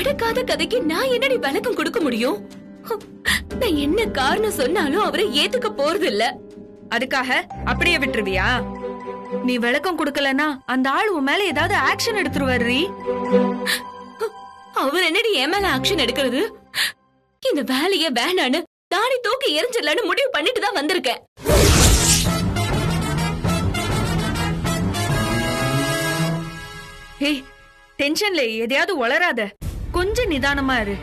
நடக்காத கதைக்கு நான் என்னடி விளக்கம் கொடுக்க முடியும்? நான் என்ன காரணம் சொன்னாலும் அவரை ஏத்துக்க போறது இல்ல. அதுக்காக அப்படியே விட்டுருவியா? நீ விளக்கம் கொடுக்கலனா அந்த ஆள் உன் மேல ஏதாவது ஆக்ஷன் எடுத்துருவாரு. அவர் என்னடி என் மேல ஆக்ஷன் எடுக்கிறது? இந்த வேலைய வேணான்னு தாடி தூக்கி எரிஞ்சிடலான்னு முடிவு பண்ணிட்டு தான் வந்திருக்கேன். ஹே, டென்ஷன்ல எதையாவது உளராத, கொஞ்சம் நிதானமா இரு.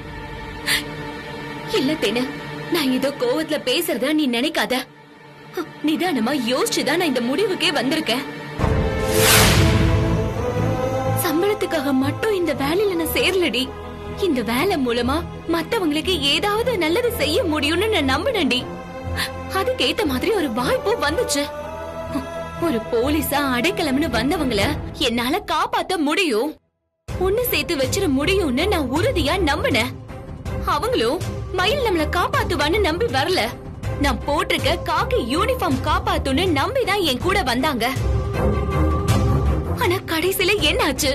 இல்ல தேனு, நான் ஏதோ கோவத்துல பேசுறதா நீ நினைக்காத. நிதானமா யோசிச்சுதான் நான் இந்த முடிவுக்கே வந்திருக்கேன். சம்பளத்துக்காக மட்டும் இந்த வேலையில நான் சேரலடி. இந்த வேலை மூலமா மத்தவங்களுக்கு ஏதாவது நல்லது செய்ய முடியும்னு நான் நம்பினேன்டி. அதுக்கேத்த மாதிரி ஒரு வாய்ப்பு வந்துச்சு. ஒரு போலீஸா அடைக்கலம்னு வந்தவங்கள என்னால காப்பாத்த முடியும், ஒண்ணு சேர்த்து வச்சிட முடியும்னு நான் உறுதியா நம்பினேன். அவங்களும் மயில் நம்மள காப்பாத்துவான்னு நம்பி வரல. நான் போட்டிருக்க காக்கி யூனிஃபார்ம் காப்பாத்துன்னு நம்பிதான் என் கூட வந்தாங்க. ஆனா கடைசியில என்னாச்சு?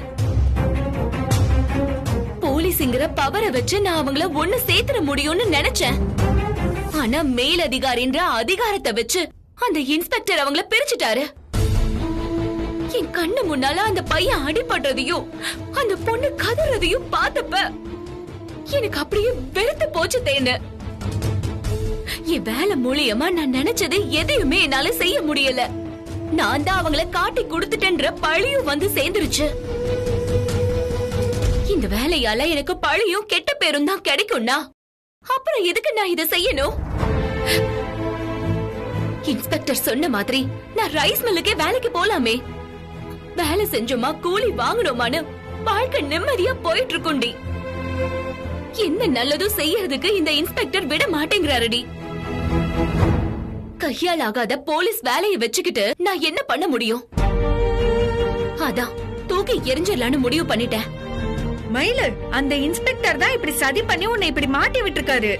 போலீஸ்ங்கிற பவரை வச்சு நான் அவங்கள ஒண்ணு சேர்த்துட முடியும்னு நினைச்சேன். ஆனா மேலதிகாரின்ற அதிகாரத்தை வச்சு அந்த இன்ஸ்பெக்டர் அவங்கள பிரிச்சுட்டாரு. என் கண்ணு முன்னால அந்த பையன் அடிபடுறதையும் அந்த பொண்ணு கதறதையும் பார்த்தப்ப எனக்கு அப்படியே வெறுத்து போச்சு தேனு. என் வேலை மூலியமா நான் நினைச்சது எதையுமே என்னால செய்ய முடியல. நான் தான் அவங்கள காட்டி கொடுத்துட்டேன்ற பழியும் வந்து சேர்ந்துருச்சு. இந்த வேலையால எனக்கு பழியும் கெட்ட பேரும் தான் கிடைக்கும்னா அப்புறம் எதுக்கு நான் இதை செய்யணும்? இன்ஸ்பெக்டர் சொன்ன மாதிரி நான் ரைஸ் மில்லுக்கே வேலைக்கு போலாமே. வேலை செஞ்சோமா கூலி வாங்கணுமான்னு வாழ்க்கை நிம்மதியா போயிட்டு இருக்குண்டி. என்ன நல்லதும் செய்யறதுக்கு இந்த இன்ஸ்பெக்டர் விட மாட்டேங்கிறாரடி. கையால் ஆகாத போலீஸ் வேலையை வச்சுக்கிட்டு நான் என்ன பண்ண முடியும்? அதான் தூக்கி எரிஞ்சிடலான்னு முடிவு பண்ணிட்டேன். மயிலு, அந்த இன்ஸ்பெக்டர் தான் இப்படி சதி பண்ணி உன்னை இப்படி மாட்டி விட்டுருக்காரு.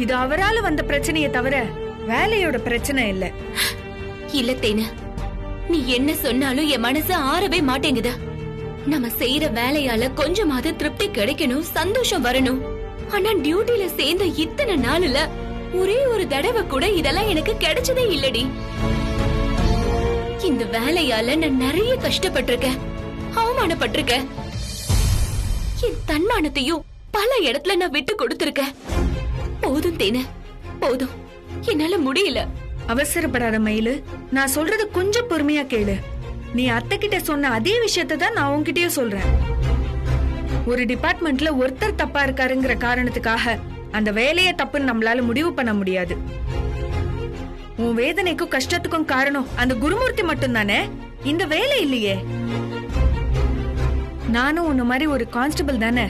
இது அவரால வந்த பிரச்சனையை தவிர வேலையோட பிரச்சனை இல்ல. இல்ல தேனு, நீ என்ன சொன்னாலும் என் மனசு ஆறவே மாட்டேங்குது. நம்ம செய்யற வேலையால கொஞ்சமாவது திருப்தி கிடைக்கணும், சந்தோஷம் வரணும். ஆனா டியூட்டில சேர்ந்த இத்தனை நாள்ல ஒரே ஒரு தடவை கூட இதெல்லாம் எனக்கு கிடைச்சதே இல்லடி. இந்த வேலையால நான் நிறைய கஷ்டப்பட்டிருக்கேன், அவமானப்பட்டிருக்கேன். என் தன்மானத்தையும் பல இடத்துல நான் விட்டு கொடுத்திருக்கேன். போதும் தேனு, போதும், என்னால முடியல. அவசரப்படாத மயிலு, நான் சொல்றது கொஞ்சம் பொறுமையா கேளு. நீ அத்தை கிட்ட சொன்ன அதே விஷயத்தை தான் நான் உன்கிட்டயும் சொல்றேன். ஒரு டிபார்ட்மெண்ட்ல ஒருத்தர் தப்பா இருக்காருங்கிற காரணத்துக்காக அந்த வேலையை தப்புன்னு நம்மளால முடிவு பண்ண முடியாது. உன் வேதனைக்கும் கஷ்டத்துக்கும் காரணம் அந்த குருமூர்த்தி மட்டும் தானே, இந்த வேலை இல்லையே. நானும் உன்ன மாதிரி ஒரு கான்ஸ்டபிள் தானே.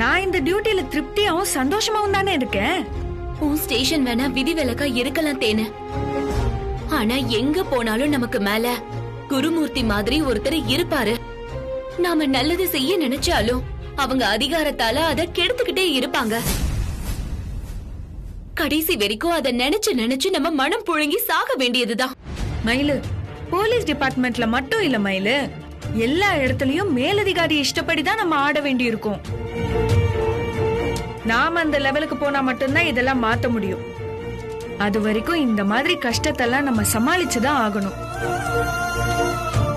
நான் இந்த டியூட்டில திருப்தியாவும் சந்தோஷமாவும் தானே இருக்கேன். உன் ஸ்டேஷன் வேணா விதிவிலக்கா இருக்கலாம் தேனு, ஆனா எங்க போனாலும் நமக்கு மேல குருமூர்த்தி மாதிரி ஒருத்தர் இருப்பாரு. நாம நல்லது செய்ய நினைச்சாலும் அவங்க அதிகாரத்தால அத கெடுத்துக்கிட்டே இருப்பாங்க. கடைசி வரைக்கும் அத நினைச்சு நினைச்சு நம்ம மனம் புழுங்கி சாக வேண்டியதுதான். மயிலு, போலீஸ் டிபார்ட்மெண்ட்ல மட்டும் இல்ல மயிலு, எல்லா இடத்துலயும் மேலதிகாரி இஷ்டப்படிதான் நம்ம ஆட வேண்டி இருக்கும். நாம அந்த லெவலுக்கு போனா மட்டும்தான் இதெல்லாம் மாத்த முடியும். அது வரைக்கும் இந்த மாதிரி கஷ்டத்தெல்லாம் நம்ம சமாளிச்சுதான் ஆகணும்.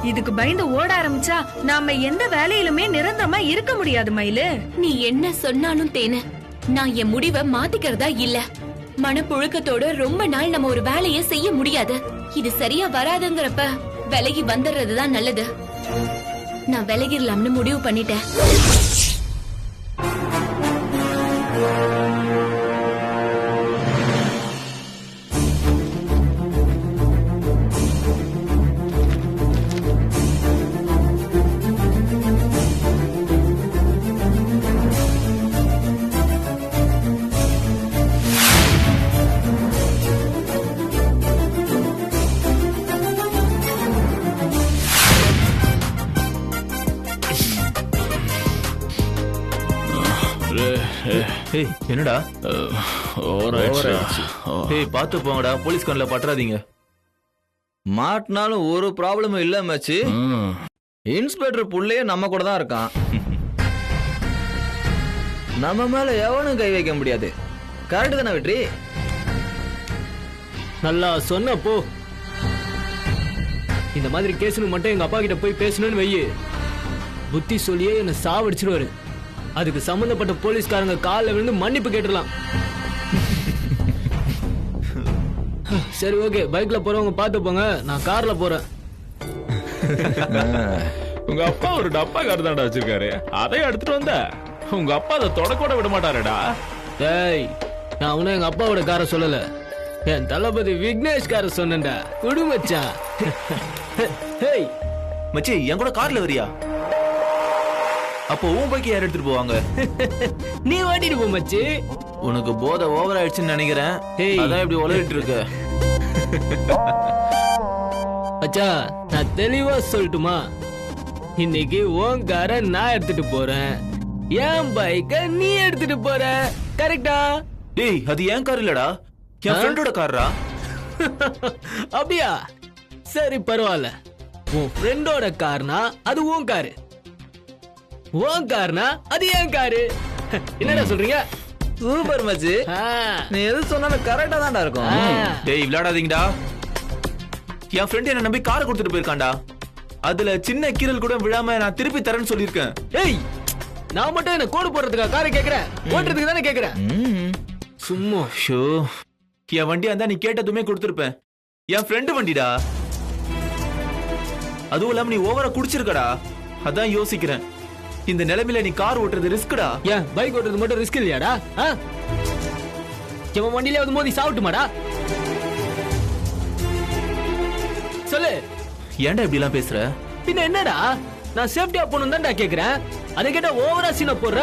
இதுக்கு பயந்து ஓட ஆரம்பிச்சா நாம எந்த வேலையிலுமே நிரந்தரமா இருக்க முடியாது மயிலு. நீ என்ன சொன்னாலும் தேனு, நான் என் முடிவை மாத்திக்கிறதா இல்ல. மனப்புழுக்கத்தோட ரொம்ப நாள் நம்ம ஒரு வேலையை செய்ய முடியாது. இது சரியா வராதுங்கிறப்ப விலகி வந்துடுறதுதான் நல்லது. நான் விலகிடலாம்னு முடிவு பண்ணிட்டேன். ஏய் என்னடா ஏய் பாத்து போங்கடா, போலீஸ் கண்ணுல பற்றாதீங்க. மாட்டினாலும் ஒரு ப்ராப்ளமும் இல்ல மச்சி. இன்ஸ்பெக்டர் புள்ளையே நம்ம கூட தான் இருக்கான். நம்ம மேல எவனும் கை வைக்க முடியாது. கரெக்ட் தானே வெற்றி? நல்லா சொன்ன போ. இந்த மாதிரி கேஸ்னு மட்டும் எங்க அப்பா கிட்ட போய் பேசணும்னு வையு, புத்தி சொல்லியே என்ன சாவடிச்சிருவாரு. அதுக்கு சம்பந்தப்பட்ட போலீஸ்காரங்க காலில் விழுந்து மன்னிப்பு கேட்டுடலாம். சரி ஓகே, பைக்ல போறவங்க பார்த்து போங்க, நான் கார்ல போறேன். உங்க அப்பா ஒரு டப்பா கார் தாண்டா வச்சிருக்காரு, அதை எடுத்துட்டு வந்த. உங்க அப்பா அதை தொடக்கூட விட மாட்டாருடா. டேய், நான் உன்ன எங்க அப்பாவோட காரை சொல்லல, என் தளபதி விக்னேஷ் காரை சொன்னேன்டா. குடு மச்சான். ஹேய் மச்சி, என் கூட கார்ல வரியா? அப்போ உன் பைக் யார் எடுத்துட்டு போவாங்க? நீ ஓட்டிட்டு போ மச்சி. உனக்கு போதை ஓவர் ஆயிடுச்சுன்னு நினைக்கிறேன். ஏய். அதான் இப்படி உளறிட்டு இருக்க. அச்சா, நான் தெளிவா சொல்லட்டுமா? இன்னைக்கு உன் காரை நான் எடுத்துட்டு போறேன், என் பைக்க நீ எடுத்துட்டு போற. கரெக்டா? டேய், அது என் கார் இல்லடா, என் ஃப்ரெண்டோட கார்ரா. அப்படியா? சரி பரவாயில்ல. உன் ஃப்ரெண்டோட கார்னா அது உன் காரு, உன் கார்னா அது என் காரு. என்னடா சொல்றீங்க? சூப்பர் மச்சி. நீ எது சொன்னாலும் கரெக்டா தான்டா இருக்கும். டேய், விளையாடாதீங்கடா. என் ஃப்ரெண்ட் என்ன நம்பி காரை கொடுத்துட்டு போயிருக்கான்டா. அதுல சின்ன கீரல் கூட விழாம நான் திருப்பி தரேன்னு சொல்லியிருக்கேன். ஏய், நான் மட்டும் என்ன கோடு போடுறதுக்கா காரை கேக்குறேன்? ஓட்டுறதுக்கு தானே கேக்குறேன். சும்மா ஷோ, என் வண்டியா இருந்தா நீ கேட்டதுமே கொடுத்துருப்பேன். என் ஃப்ரெண்டு வண்டிடா. அதுவும் இல்லாம நீ ஓவரா குடிச்சிருக்கடா. அதான் யோசிக்கிறேன், இந்த நிலைமையில நீ கார் ஓட்டுறது ரிஸ்க்டா. ஏன் பைக் ஓட்டுறது மட்டும் ரிஸ்க் இல்லையாடா? எவன் வண்டியில வந்து மோதி சாப்பிட்டுமாடா? சொல்லு. ஏன்டா இப்படி எல்லாம் பேசுற? பின்ன என்னடா, நான் சேஃப்டியா போகணும் தான்டா கேக்குறேன். அதை கேட்டா ஓவரா சீனை போடுற.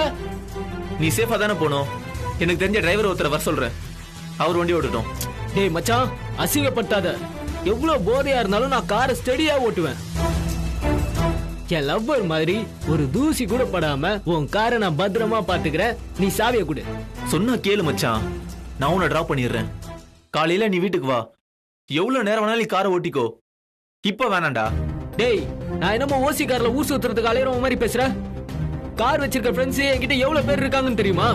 நீ சேஃபா தானே போகணும். எனக்கு தெரிஞ்ச டிரைவர் ஒருத்தரை வர சொல்றேன், அவர் வண்டி ஓட்டட்டும். டேய் மச்சான், அசிங்கப்படுத்தாத. எவ்வளவு போதையா இருந்தாலும் நான் காரை ஸ்டெடியா ஓட்டுவேன். என் லவ்வர் மாதிரி ஒரு தூசி கூட படாம உன் காரை நான் பத்திரமா பாத்துக்கிறேன். நீ சாவிய கொடு. சொன்னா கேளு மச்சான், நான் உன்னை டிராப் பண்ணிடுறேன். காலையில நீ வீட்டுக்கு வா. எவ்வளவு நேரம் வேணாலும் நீ காரை ஓட்டிக்கோ. இப்ப வேணாண்டா. டேய், நான் என்னமோ ஓசி கார்ல ஊர் சுத்துறதுக்கு அலையற மாதிரி பேசுற? கார் வச்சிருக்க ஃப்ரெண்ட்ஸ் என்கிட்ட எவ்வளவு பேர் இருக்காங்கன்னு தெரியுமா?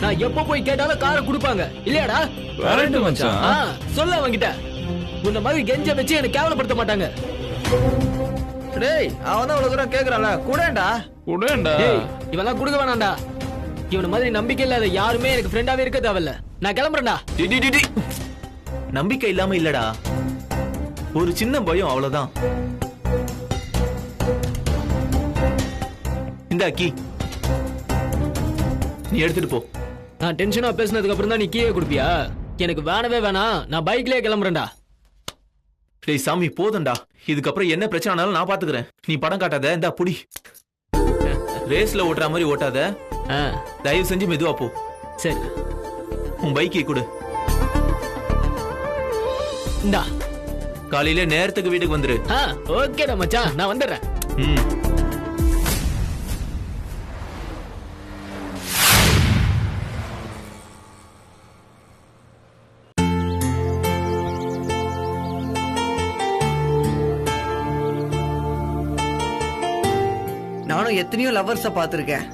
நான் எப்ப போய் கேட்டாலும் காரை கொடுப்பாங்க இல்லையாடா? கரெக்ட் மச்சான். சொல்ல அவங்கிட்ட. உன்ன மாதிரி கெஞ்ச வச்சு என்ன கேவலப்படுத்த மாட்டாங்க. டேய், அவன் தான் இவ்வளவு தூரம் கேக்குறான்ல, கூடேண்டா. உடேண்டா. டேய், இவெல்லாம் கொடுக்க வேணாம்டா. இவன மாதிரி நம்பிக்கை இல்லாத யாருமே எனக்கு ஃப்ரெண்டாவே இருக்க தேவையில்ல. நான் கிளம்புறேன்டா. நம்பிக்கை இல்லாம இல்லடா, ஒரு சின்ன பயம், அவ்வளவுதான். இந்த கீ நீ எடுத்துட்டு போ. நான் டென்ஷனா பேசினதுக்கு அப்புறம் தான் நீ கீழே கொடுப்பியா? எனக்கு வேணவே வேணாம், நான் பைக்லயே கிளம்புறேன்டா. டேய் சாமி, போதண்டா. இதுக்கப்புறம் என்ன பிரச்சனை ஆனாலும் நான் பாத்துக்கிறேன். நீ படம் காட்டாத. இந்த புடி. ரேஸ்ல ஓட்டுற மாதிரி ஓட்டாத. தயவு செஞ்சு மெதுவா போ. சரி, உன் பைக்கை கொடு. இந்தா. காலையில நேரத்துக்கு வீட்டுக்கு வந்துரு. ஓகேடா மச்சான், நான் வந்துடுறேன். நானும் எத்தனையோ லவர்ஸ பாத்திருக்கேன்,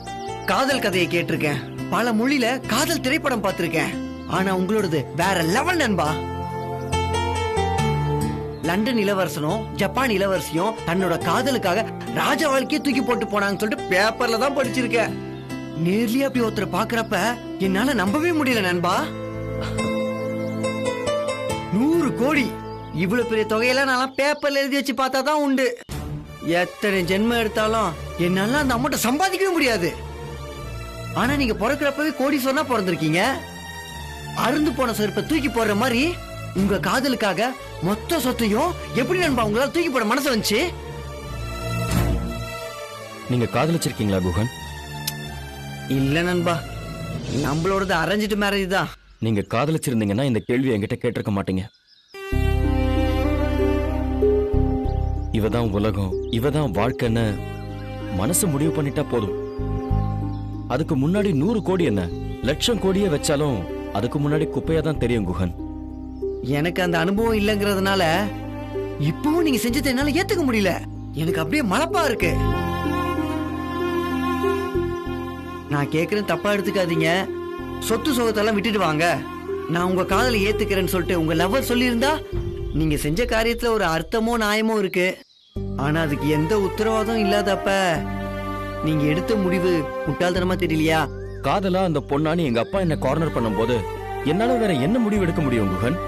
காதல் கதையை கேட்டிருக்கேன், பல மொழியில காதல் திரைப்படம் பார்த்திருக்கேன். ஆனா உங்களோடது வேற லெவல் நண்பா. லண்டன் இளவரசனும் ஜப்பான் இளவரசியும் தன்னோட காதலுக்காக ராஜ வாழ்க்கையை தூக்கி போட்டு போனாங்கன்னு சொல்லிட்டு பேப்பர்ல தான் படிச்சிருக்கேன். நேர்லயே அப்படி ஒருத்தரை பாக்குறப்ப என்னால நம்பவே முடியல நண்பா. 100 கோடி இவ்வளவு பெரிய தொகையெல்லாம் நான் பேப்பர்ல எழுதி வச்சு பார்த்தா தான் உண்டு. எத்தனை ஜென்மம் எடுத்தாலும் என்னால அந்த அமௌண்ட்டை சம்பாதிக்கவே முடியாது. ஆனா நீங்க பிறக்கிறப்பவே கோடீஸ்வரனா பிறந்திருக்கீங்க. அருந்து போன செருப்பை தூக்கி போடுற மாதிரி உங்க காதலுக்காக மொத்த சொத்தையும் எப்படி நண்பா உங்களால தூக்கி போட மனசு வந்துச்சு? நீங்க காதலிச்சிருக்கீங்களா குஹன்? இல்ல நண்பா, நம்மளோடது அரேஞ்ச்டு மேரேஜ் தான். நீங்க காதலிச்சிருந்தீங்கன்னா இந்த கேள்வி என்கிட்ட கேட்டிருக்க மாட்டீங்க. இவதான் உலகம், இவதான் வாழ்க்கைன்னு மனசு முடிவு பண்ணிட்டா போதும். அதுக்கு முன்னாடி 100 கோடி என்ன, லட்சம் கோடியே வச்சாலும் அதுக்கு முன்னாடி குப்பையா தான் தெரியும் குஹன். எனக்கு அந்த அனுபவம் இல்லைங்கிறதுனால இப்பவும் நீங்க செஞ்சதை என்னால ஏத்துக்க முடியல. எனக்கு அப்படியே மலப்பா இருக்கு. நான் கேக்குறேன், தப்பா எடுத்துக்காதீங்க. சொத்து சுகத்தெல்லாம் விட்டுட்டு வாங்க. நான் உங்க காதலை ஏத்துக்கிறேன்னு சொல்லிட்டு உங்க லவ்வர் சொல்லியிருந்தா நீங்க செஞ்ச காரியத்துல ஒரு அர்த்தமோ நியாயமோ இருக்கு. ஆனா அதுக்கு எந்த உத்தரவாதம் இல்லாதப்ப நீங்க எடுத்த முடிவு முட்டாள்தனமா தெரியலையா? காதலா அந்த பொண்ணானி எங்க அப்பா என்ன கார்னர் பண்ணும்போது என்னால வேற என்ன முடிவு எடுக்க முடியும் குஹன்?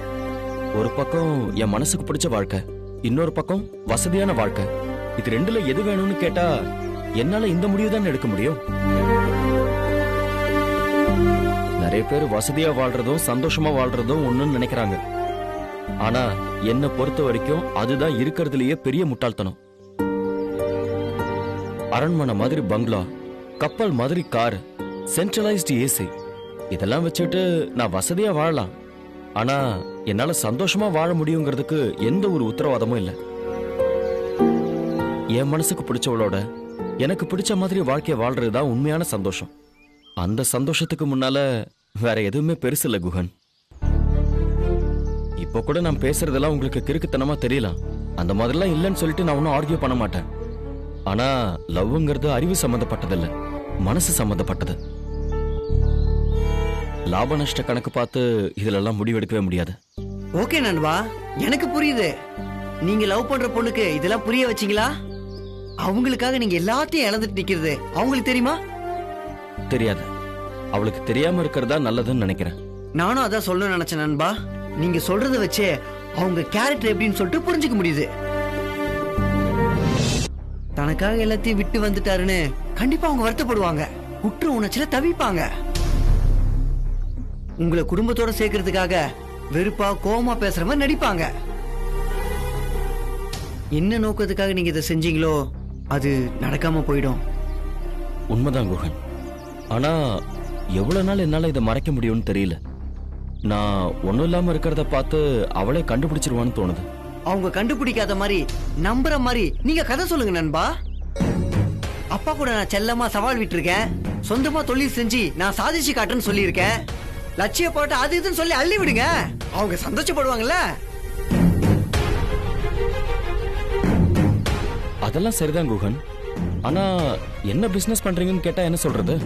ஒரு பக்கம் என் மனசுக்கு பிடிச்ச வாழ்க்கை, இன்னொரு பக்கம் வசதியான வாழ்க்கை. இது ரெண்டுல எது வேணும்னு கேட்டா என்னால இந்த முடிவு தான் எடுக்க முடியும். நிறைய பேர் வசதியா வாழ்றதும் சந்தோஷமா வாழ்றதும் ஒண்ணுன்னு நினைக்கிறாங்க. ஆனா என்ன பொறுத்த வரைக்கும் அதுதான் இருக்கிறதுலயே பெரிய முட்டாள்தனம். அரண்மனை மாதிரி பங்களா, கப்பல் மாதிரி கார், சென்ட்ரலைஸ்டு ஏசி, இதெல்லாம் வச்சுட்டு நான் வசதியா வாழலாம். ஆனா என்னால சந்தோஷமா வாழ முடியுங்கிறதுக்கு எந்த ஒரு உத்தரவாதமும் இல்லை. என் மனசுக்கு பிடிச்சவளோட எனக்கு பிடிச்ச மாதிரி வாழ்க்கைய வாழ்றதுதான் உண்மையான சந்தோஷம். அந்த சந்தோஷத்துக்கு முன்னால வேற எதுவுமே பெருசு இல்ல குஹன். இப்போ கூட நான் பேசுறதெல்லாம் உங்களுக்கு கிறுக்குத்தனமா தெரியலாம். அந்த மாதிரிலாம் இல்லைன்னு சொல்லிட்டு நான் ஒன்னும் ஆர்கியூ பண்ண மாட்டேன். ஆனா லவ்ங்கிறது அறிவு சம்பந்தப்பட்டதில்ல, மனசு சம்பந்தப்பட்டது. லாப நஷ்ட கணக்கு பார்த்து இதுல எல்லாம் முடிவெடுக்கவே முடியாது. ஓகே நண்பா, எனக்கு புரியுது. நீங்க லவ் பண்ற பொண்ணுக்கு இதெல்லாம் புரிய வச்சீங்களா? அவங்களுக்காக நீங்க எல்லாத்தையும் இழந்துட்டு நிக்கிறது அவங்களுக்கு தெரியுமா? தெரியாது. அவளுக்கு தெரியாம இருக்கிறதா நல்லதுன்னு நினைக்கிறேன். நானும் அதான் சொல்லணும்னு நினைச்சேன் நண்பா. நீங்க சொல்றத வச்சே அவங்க கேரக்டர் எப்படின்னு சொல்லிட்டு புரிஞ்சுக்க முடியுது. தனக்காக எல்லாத்தையும் விட்டு வந்துட்டாருன்னு கண்டிப்பா அவங்க வருத்தப்படுவாங்க, குற்ற உணர்ச்சியில தவிப்பாங்க. உங்களை குடும்பத்தோட சேர்க்கறதுக்காக வெறுப்பா கோவமா பேசுற மாதிரி நடிப்பாங்க. என்ன நோக்கத்துக்காக நீங்க இதை செஞ்சீங்களோ அது நடக்காம போயிடும். உண்மைதான் குஹன். ஆனா எவ்வளவு நாள் என்னால இதை மறைக்க முடியும்னு தெரியல. நான் ஒண்ணும் இல்லாம இருக்கிறத பார்த்து அவளே கண்டுபிடிச்சிருவான்னு தோணுது. அவங்க கண்டுபிடிக்காத மாதிரி நம்புற மாதிரி நீங்க கதை சொல்லுங்க நண்பா. அப்பா கூட நான் செல்லமா சவால் விட்டுருக்கேன், சொந்தமா தொழில் செஞ்சு நான் சாதிச்சு காட்டுறேன்னு சொல்லியிருக்கேன். லட்சிய போட்டு அது இதுன்னு சொல்லி அள்ளி விடுங்க, அவங்க சந்தோஷப்படுவாங்கல்ல. அதெல்லாம் சரிதான் குஹன். ஆனா என்ன பிசினஸ் பண்றீங்கன்னு கேட்டா என்ன சொல்றது?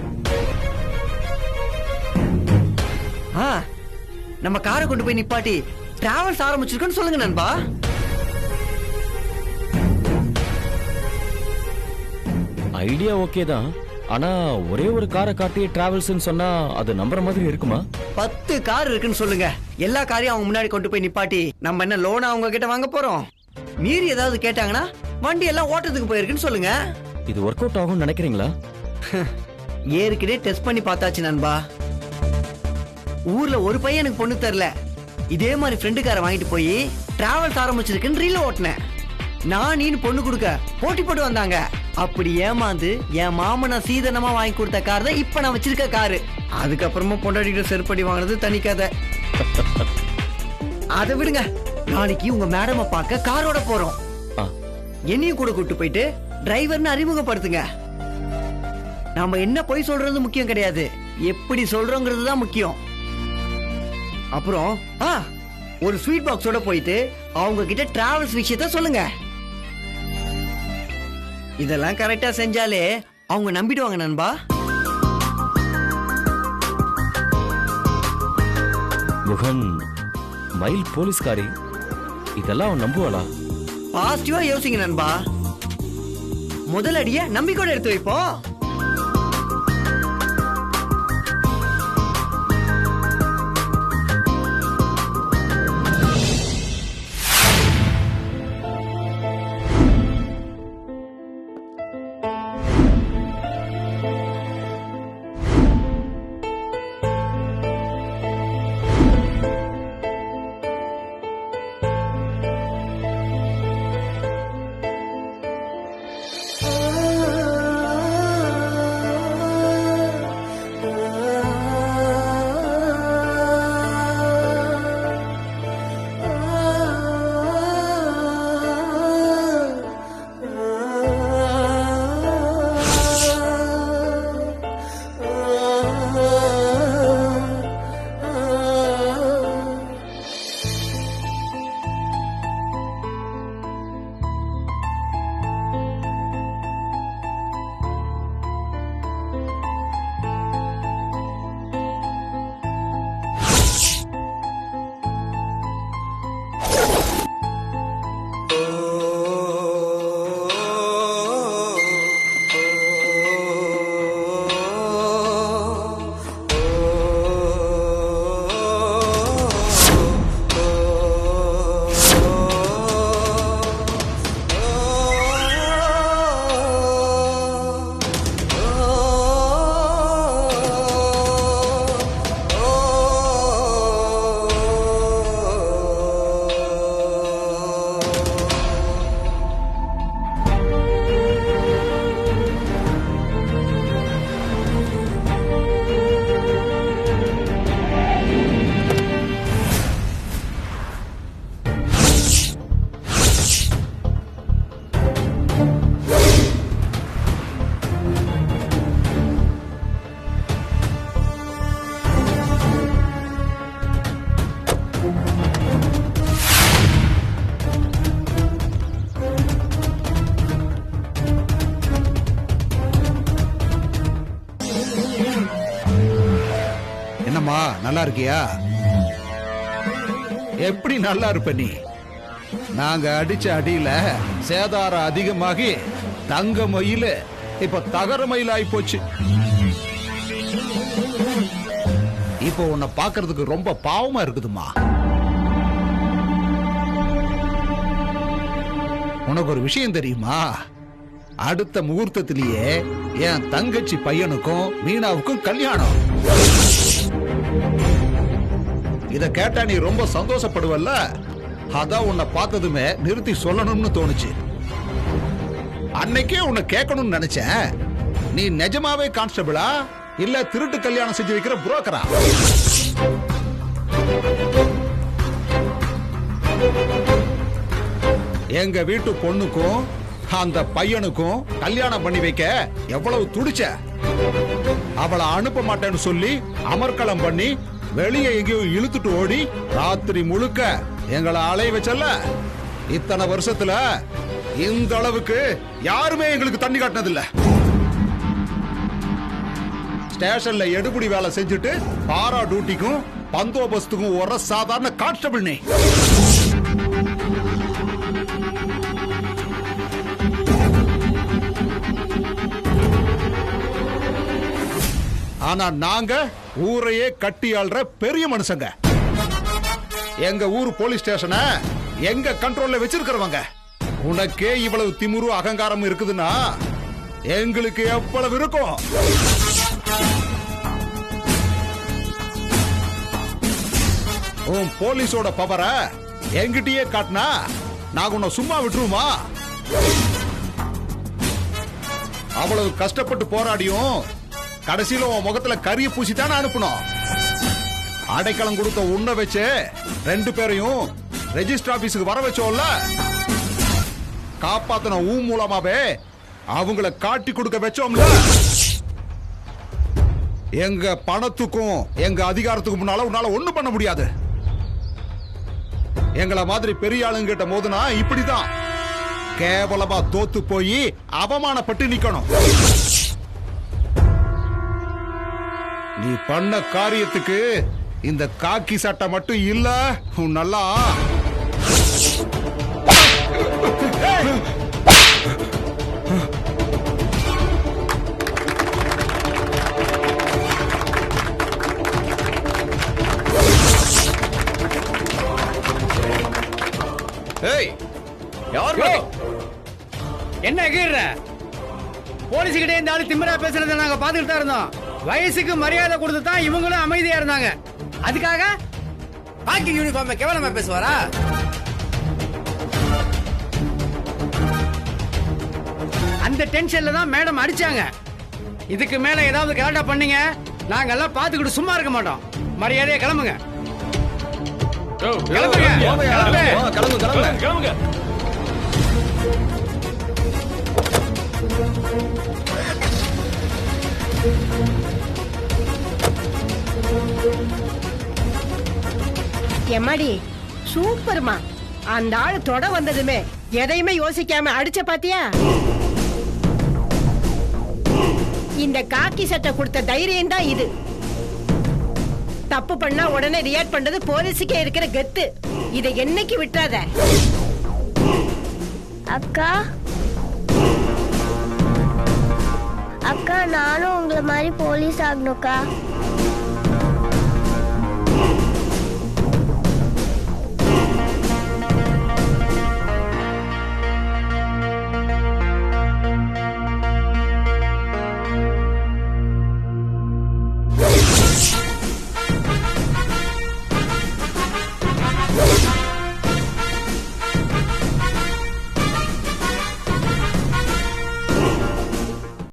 நம்ம காரை கொண்டு போய் நிப்பாட்டி டிராவல்ஸ் ஆரம்பிச்சிருக்கோன்னு சொல்லுங்க நண்பா. ஐடியா ஓகே தான். ஆனா ஒரே ஒரு காரை காட்டி டிராவல்ஸ்னு சொன்னா அது நம்புற மாதிரி இருக்குமா? 10 கார் இருக்குன்னு சொல்லுங்க. எல்லா காரையும் அவங்க முன்னாடி கொண்டு போய் நிப்பாட்டி நம்ம என்ன லோனா அவங்க கிட்ட வாங்க போறோம்? மீறி ஏதாவது கேட்டாங்கன்னா வண்டி எல்லாம் ஓட்டத்துக்கு போயிருக்குன்னு சொல்லுங்க. இது ஒர்க் அவுட் ஆகும்னு நினைக்கிறீங்களா? ஏற்கனவே டெஸ்ட் பண்ணி பார்த்தாச்சு நண்பா. ஊர்ல ஒரு பையன் எனக்கு பொண்ணு தரல. இதே மாதிரி ஃப்ரெண்டுக்கார வாங்கிட்டு போய் டிராவல்ஸ் ஆரம்பிச்சிருக்குன்னு ரீல் ஓட்டினேன். நான் நீனு பொண்ணு கொடுக்க போட்டி போட்டு வந்தாங்க. அப்படி ஏமாந்து என் மாமனா சீதனமா வாங்கி கொடுத்த கார் தான் இப்ப நான் வச்சிருக்க காரு. அதுக்கப்புறமா பொண்டாடிக்கிட்ட செருப்படி வாங்கினது தனி கதை. அதை விடுங்க, நாளைக்கு உங்க மேடமை பார்க்க காரோட போறோம். என்னையும் கூட கூட்டு போயிட்டு டிரைவர்னு அறிமுகப்படுத்துங்க. நாம என்ன பொய் சொல்றது முக்கியம் கிடையாது, எப்படி சொல்றோங்கிறது தான் முக்கியம். அப்புறம் ஒரு ஸ்வீட் பாக்ஸோட போயிட்டு அவங்க கிட்ட டிராவல்ஸ் விஷயத்த சொல்லுங்க. இதெல்லாம் கரெக்டா செஞ்சாலே அவங்க நம்பிடுவாங்க நண்பா. குஹன், மயில் போலீஸ்காரி, இதெல்லாம் அவன் நம்புவாளா? பாசிட்டிவா யோசிங்க நண்பா. முதல் அடிய நம்பிக்கையோட எடுத்து வைப்போம். என்னம்மா நல்லா இருக்கியா? எப்படி நல்லா இருப்ப நீ? நாங்க அடிச்ச அடியில சேதாரம் அதிகமாகி தங்க மயில் இப்ப தகர மயில் ஆயி போச்சு. இப்போ உன்னை பாக்குறதுக்கு ரொம்ப பாவமா இருக்குதுமா. உனக்கு ஒரு விஷயம் தெரியுமா? அடுத்த முகூர்த்தத்திலேயே என் தங்கச்சி பையனுக்கும் மீனாவுக்கும் கல்யாணம். இத கேட்டா நீ ரொம்ப சந்தோஷப்படுவல்ல? அதான் உன்னை பார்த்ததுமே நிறுத்தி சொல்லணும்னு தோணுச்சு. அன்னைக்கே உன்னை கேட்கணும்னு நினைச்சேன். நீ நிஜமாவே கான்ஸ்டபிளா இல்ல திருட்டு கல்யாணம் செஞ்சு வைக்கிற புரோக்கரா? எங்க வீட்டு பொண்ணுக்கும் அந்த பையனுக்கும் கல்யாணம் பண்ணி வைக்க எவ்வளவு துடிச்ச. அவளை அனுப்ப மாட்டேன்னு சொல்லி அமர்க்களம் பண்ணி வெளியே எங்கேயோ இழுத்துட்டு ஓடி ராத்திரி முழுக்க எங்களை அலைய வச்சல. இத்தனை வருஷத்துல இந்த அளவுக்கு யாருமே எங்களுக்கு தண்ணி காட்டினதில்ல. ஸ்டேஷன்ல எடுபடி வேலை செஞ்சுட்டு பாரா டியூட்டிக்கும் பந்தோபஸ்துக்கும் ஒரு சாதாரண கான்ஸ்டபிள் நீ. ஆனா நாங்க ஊரையே கட்டி ஆள்ற பெரிய மனுஷங்க. எங்க ஊர் போலீஸ் ஸ்டேஷனை எங்க கண்ட்ரோல்ல வச்சிருக்கிறவங்க. உனக்கே இவ்வளவு திமிரு அகங்காரம் இருக்குதுன்னா எங்களுக்கு எவ்வளவு இருக்கும்? உன் போலீஸோட பவரை எங்கிட்டயே காட்டினா நாங்க உன்னை சும்மா விட்டுருமா? அவ்வளவு கஷ்டப்பட்டு போராடியும் கடைசியில உன் முகத்துல கரிய பூசித்தானே அனுப்பணும். அடைக்கலம் கொடுத்த உன்னை வச்சு 2 பேரையும் ரெஜிஸ்டர் ஆபீஸுக்கு வர வச்சோம்ல. காப்பாத்தின ஊ மூலமாவே அவங்கள காட்டி கொடுக்க வச்சோம்ல. எங்க பணத்துக்கும் எங்க அதிகாரத்துக்கும் முன்னால உன்னால ஒண்ணும் பண்ண முடியாது. எங்களை மாதிரி பெரிய ஆளுங்கிட்ட மோதுனா இப்படிதான் கேவலமா தோத்து போய் அவமானப்பட்டு நிக்கணும். நீ பண்ண காரியத்துக்கு இந்த காக்கி சட்டை மட்டும் இல்ல உன் நல்லா. என்ன கீற போலீஸ் கிட்டே இந்த ஆளு திமிரா பேசுறத நாங்க பாத்துக்கிட்டு தான் இருந்தோம். வயசுக்கு மரியாதை கொடுத்து தான் இவங்களும் அமைதியா இருந்தாங்க. அதுக்காக பாக்கி யூனிஃபார்ம் கேவலமா பேசுவாரா? அந்த டென்ஷன்ல தான் மேடம் அடிச்சாங்க. இதுக்கு மேல ஏதாவது கரெக்டா பண்ணீங்க நாங்க எல்லாம் பாத்துக்கிட்டு சும்மா இருக்க மாட்டோம். மரியாதையா கிளம்புங்க. கிளம்புங்க. எம்மாடி சூப்பர்மா. அந்த ஆளு தொட வந்ததுமே எதையுமே யோசிக்காம அடிச்ச பாத்தியா? இந்த காக்கி சட்டை கொடுத்த தைரியம் தான் இது. தப்பு பண்ணா உடனே ரியாக்ட் பண்றது போலீஸுக்கே இருக்கிற கெத்து. இதை என்னைக்கு விட்டுறாத. அக்கா அக்கா நானும் உங்களை மாதிரி போலீஸ் ஆகணும்க்கா.